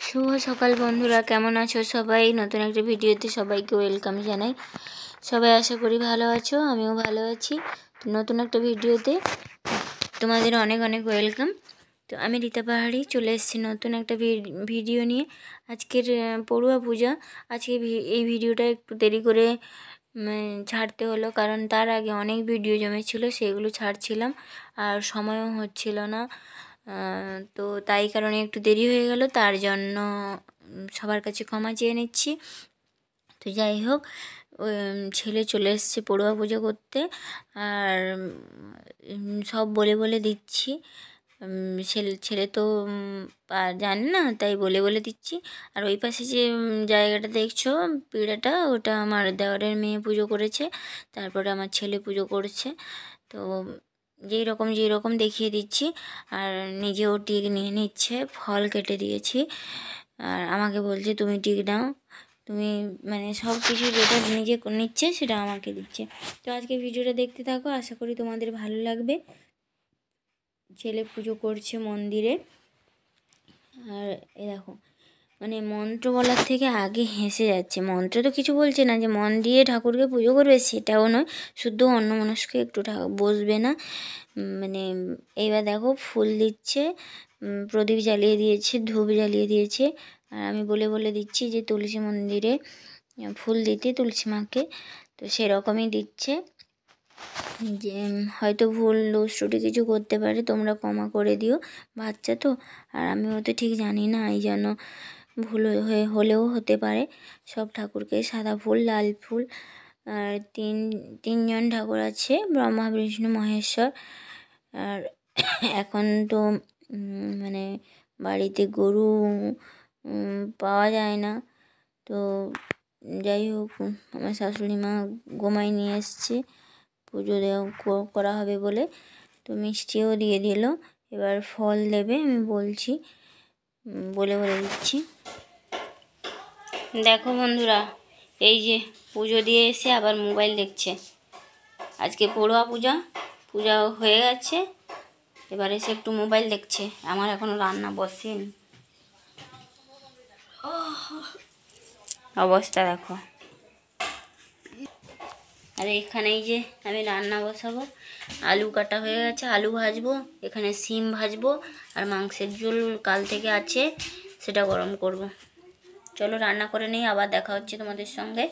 শুভ সকাল বন্ধুরা, কেমন আছো সবাই? নতুন একটা ভিডিওতে সবাইকে ওয়েলকাম জানাই। সবাই আশা করি ভালো আছো, আমিও ভালো আছি। তো নতুন একটা ভিডিওতে তোমাদের অনেক অনেক ওয়েলকাম। তো আমি রীতা পাহাড়ি চলে এসেছি নতুন একটা ভিডিও নিয়ে। আজকের পড়ুয়া পূজা। আজকে এই ভিডিওটা একটু দেরি করে ছাড়তে হলো, কারণ তার আগে অনেক ভিডিও জমেছিল, সেগুলো ছাড়ছিলাম আর সময়ও হচ্ছিল না। তো তাই কারণে একটু দেরি হয়ে গেল, তার জন্য সবার কাছে ক্ষমা চেয়ে নিচ্ছি। তো যাই হোক, ছেলে চলে এসছে পড়ুয়া পুজো করতে, আর সব বলে বলে দিচ্ছি। ছেলে তো জানে না, তাই বলে বলে দিচ্ছি। আর ওই পাশে যে জায়গাটা দেখছো, পিঁড়াটা, ওটা আমার দেওরের মেয়ে পুজো করেছে, তারপরে আমার ছেলে পুজো করছে। তো যেই রকম দেখিয়ে দিচ্ছি। আর নিজেও টিক নিয়ে নিচ্ছে, ফল কেটে দিয়েছি। আর আমাকে বলছে তুমি টিক নাও, তুমি সব কিছু যেটা নিজে নিচ্ছে সেটা আমাকে দিচ্ছে। তো আজকে ভিডিওটা দেখতে থাকো, আশা করি তোমাদের ভালো লাগবে। ছেলে পুজো করছে মন্দিরে। আর এ দেখো, মন্ত্র বলার থেকে আগে হেসে যাচ্ছে। মন্ত্র তো কিছু বলছে না যে মন দিয়ে ঠাকুরকে পুজো করবে, সেটাও নয়, শুধু অন্যমনস্ক একটু বসবে না। এইবার দেখো ফুল দিচ্ছে, প্রদীপ জ্বালিয়ে দিয়েছে, ধূপ জ্বালিয়ে দিয়েছে। আর আমি বলে বলে দিচ্ছি যে তুলসী মন্দিরে ফুল দিতে, তুলসী মাকে। তো সেরকমই দিচ্ছে। যে হয়তো ভুল দোষ ত্রুটি কিছু করতে পারে, তোমরা ক্ষমা করে দিও, বাচ্চা তো। আর আমিও তো ঠিক জানি না, এই জন্য ভুল হলেও হতে পারে। সব ঠাকুরকে সাদা ফুল, লাল ফুল, আর তিনজন ঠাকুর আছে, ব্রহ্মা বিষ্ণু মহেশ্বর। আর এখন তো বাড়িতে গরু পাওয়া যায় না। তো যাই হোক, আমার শাশুড়ি মা গোমাই নিয়ে এসছে পুজো করা হবে বলে। তো মিষ্টিও দিয়ে দিল, এবার ফল দেবে। আমি বলছি, বলে দিচ্ছি। দেখো বন্ধুরা, এই যে পুজো দিয়ে এসে আবার মোবাইল দেখছে। আজকে পড়ুয়া পূজা হয়ে গেছে, এবার এসে একটু মোবাইল দেখছে। আমার এখনো রান্না বসেনি, অবস্থা দেখো। আর এখানেই যে আমি রান্না বসাবো, আলু কাটা হয়ে গেছে, আলু ভাজবো, এখানে শিম ভাজবো, আর মাংসের ঝোল কাল থেকে আছে, সেটা গরম করব। চলো রান্না করে নেই, আবার দেখা হচ্ছে তোমাদের সঙ্গে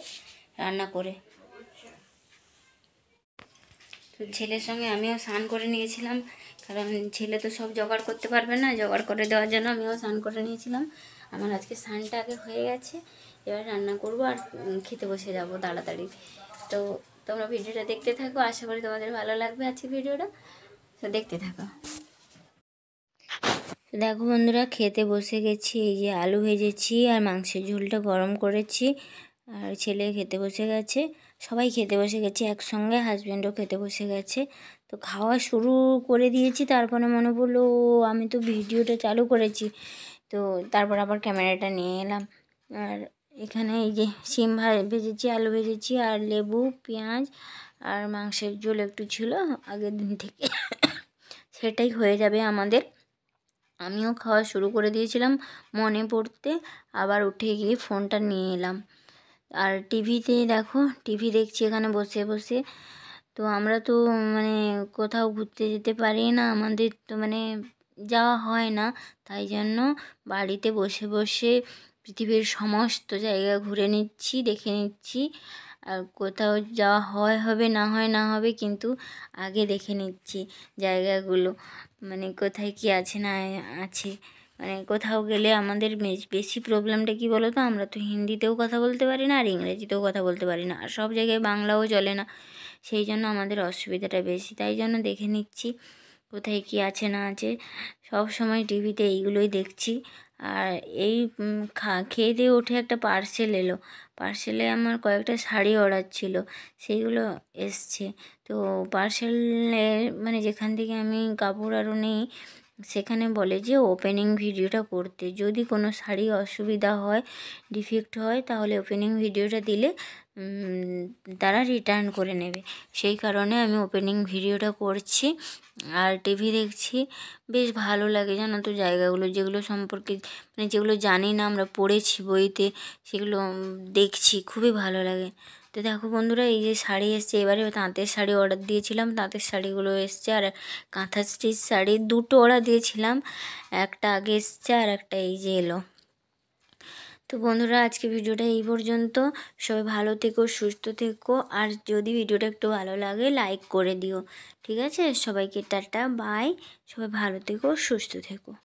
রান্না করে। তো ছেলের সঙ্গে আমিও স্নান করে নিয়েছিলাম, কারণ ছেলে তো সব জোগাড় করতে পারবে না, জোগাড় করে দেওয়ার জন্য আমিও স্নান করে নিয়েছিলাম। আমার আজকে স্নানটা আগে হয়ে গেছে, এবার রান্না করব আর খেতে বসে যাব তাড়াতাড়ি। তো তোমরা ভিডিওটা দেখতে থাকো, আশা করি তোমাদের ভালো লাগবে আজকে ভিডিওটা, তো দেখতে থাকো। দেখো বন্ধুরা, খেতে বসে গেছি। এই যে আলু ভেজেছি আর মাংসের ঝোলটা গরম করেছি, আর ছেলে খেতে বসে গেছে, সবাই খেতে বসে গেছে একসঙ্গে, হাজব্যান্ডও খেতে বসে গেছে। তো খাওয়া শুরু করে দিয়েছি, তারপরে মনে পড়লো আমি তো ভিডিওটা চালু করেছি। তো তারপর আবার ক্যামেরাটা নিয়ে এলাম। আর এখানে এই যে শিম ভেজেছি, আলু ভেজেছি, আর লেবু, পেঁয়াজ, আর মাংসের ঝোল একটু ছিল আগের দিন থেকে, সেটাই হয়ে যাবে আমাদের। আমিও খাওয়া শুরু করে দিয়েছিলাম মনে পড়তে, আবার উঠে গিয়ে ফোনটা নিয়ে এলাম। আর টিভিতে দেখো, টিভি দেখছি এখানে বসে বসে। তো আমরা তো কোথাও ঘুরতে যেতে পারি না, আমাদের তো যাওয়া হয় না, তাই জন্য বাড়িতে বসে বসে পৃথিবীর সমস্ত জায়গা ঘুরে নিচ্ছি, দেখে নিচ্ছি। আর কোথাও যাওয়া হবে না হবে, কিন্তু আগে দেখে নিচ্ছি জায়গাগুলো, কোথায় কি আছে না আছে। কোথাও গেলে আমাদের বেশি প্রবলেমটা কি বলো তো, আমরা তো হিন্দিতেও কথা বলতে পারি না, আর ইংরেজিতেও কথা বলতে পারি না, আর সব জায়গায় বাংলাও চলে না, সেই জন্য আমাদের অসুবিধাটা বেশি। তাই জন্য দেখে নিচ্ছি কোথায় কি আছে না আছে, সব সময় টিভিতে এইগুলোই দেখছি। আর এই খেয়ে দিয়ে উঠে একটা পার্সেল এলো, পার্সেলে আমার কয়েকটা শাড়ি অর্ডার ছিল, সেইগুলো এসছে। তো পার্সেলে যেখান থেকে আমি কাপড় আরও নিই, সেখানে বলে যে ওপেনিং ভিডিওটা করতে, যদি কোনো শাড়ি অসুবিধা হয়, ডিফেক্ট হয়, তাহলে ওপেনিং ভিডিওটা দিলে তারা রিটার্ন করে নেবে। সেই কারণে আমি ওপেনিং ভিডিওটা করছি আর টিভি দেখছি। বেশ ভালো লাগে জানো তো জায়গাগুলো, যেগুলো সম্পর্কে মানে যেগুলো জানি না, আমরা পড়েছি বইতে, সেগুলো দেখছি, খুবই ভালো লাগে। তো দেখো বন্ধুরা, এই যে শাড়ি এসছে, এবারে তাঁতের শাড়ি অর্ডার দিয়েছিলাম, তাঁতের শাড়িগুলো এসছে। আর কাঁথা স্টিচ শাড়ি দুটো অর্ডার দিয়েছিলাম, একটা আগে এসছে আর একটা এই যে এলো। তো বন্ধুরা, আজকে ভিডিওটা এই পর্যন্ত। সবাই ভালো থেকো, সুস্থ থেকো, আর যদি ভিডিওটা একটু ভালো লাগে লাইক করে দিও, ঠিক আছে? সবাইকে টাটা, বাই। সবাই ভালো থেকো, সুস্থ থেকো।